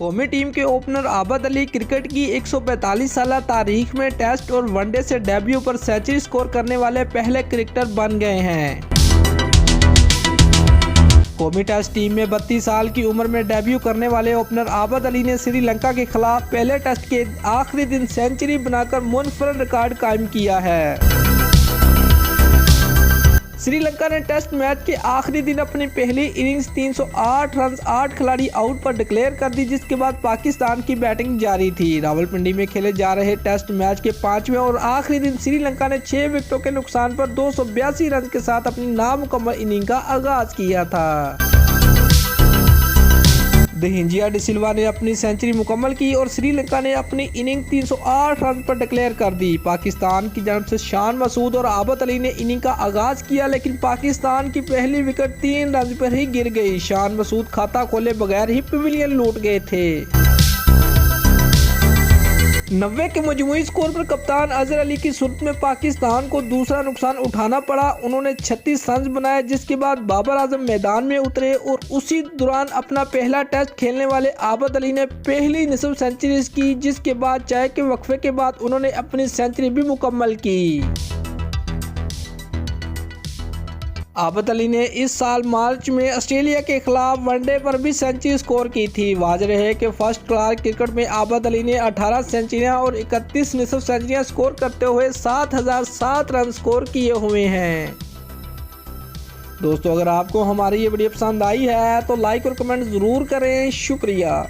कौमी टीम के ओपनर आबद अली क्रिकेट की 145 साल तारीख में टेस्ट और वनडे से डेब्यू पर सेंचुरी स्कोर करने वाले पहले क्रिकेटर बन गए हैं। कौमी टेस्ट टीम में 32 साल की उम्र में डेब्यू करने वाले ओपनर आबद अली ने श्रीलंका के खिलाफ पहले टेस्ट के आखिरी दिन सेंचुरी बनाकर मुनफरद रिकॉर्ड कायम किया है। श्रीलंका ने टेस्ट मैच के आखिरी दिन अपनी पहली इनिंग्स 308 रन 8 खिलाड़ी आउट पर डिक्लेयर कर दी, जिसके बाद पाकिस्तान की बैटिंग जारी थी। रावलपिंडी में खेले जा रहे टेस्ट मैच के 5वें और आखिरी दिन श्रीलंका ने 6 विकेटों के नुकसान पर 282 रन के साथ अपनी नामुकम्मल इनिंग का आगाज किया था। दहिंजिया डिसिल्वा ने अपनी सेंचुरी मुकम्मल की और श्रीलंका ने अपनी इनिंग 308 रन पर डिक्लेयर कर दी। पाकिस्तान की जानब से शान मसूद और आबद अली ने इनिंग का आगाज किया, लेकिन पाकिस्तान की पहली विकेट 3 रन पर ही गिर गई। शान मसूद खाता खोले बगैर ही पवेलियन लूट गए थे। 90 के मजमूई स्कोर पर कप्तान अजहर अली की सूरत में पाकिस्तान को दूसरा नुकसान उठाना पड़ा। उन्होंने 36 रन बनाए, जिसके बाद बाबर आजम मैदान में उतरे और उसी दौरान अपना पहला टेस्ट खेलने वाले आबद अली ने पहली निस्फ सेंचुरी की, जिसके बाद चाय के वक्फे के बाद उन्होंने अपनी सेंचुरी भी मुकम्मल की। आबद अली ने इस साल मार्च में ऑस्ट्रेलिया के खिलाफ वनडे पर भी सेंचुरी स्कोर की थी। वाज़ेह है कि फर्स्ट क्लास क्रिकेट में आबद अली ने 18 सेंचुरियां और 31 निस्फ सेंचुरियां स्कोर करते हुए 7007 रन स्कोर किए हुए हैं। दोस्तों, अगर आपको हमारी ये वीडियो पसंद आई है तो लाइक और कमेंट ज़रूर करें। शुक्रिया।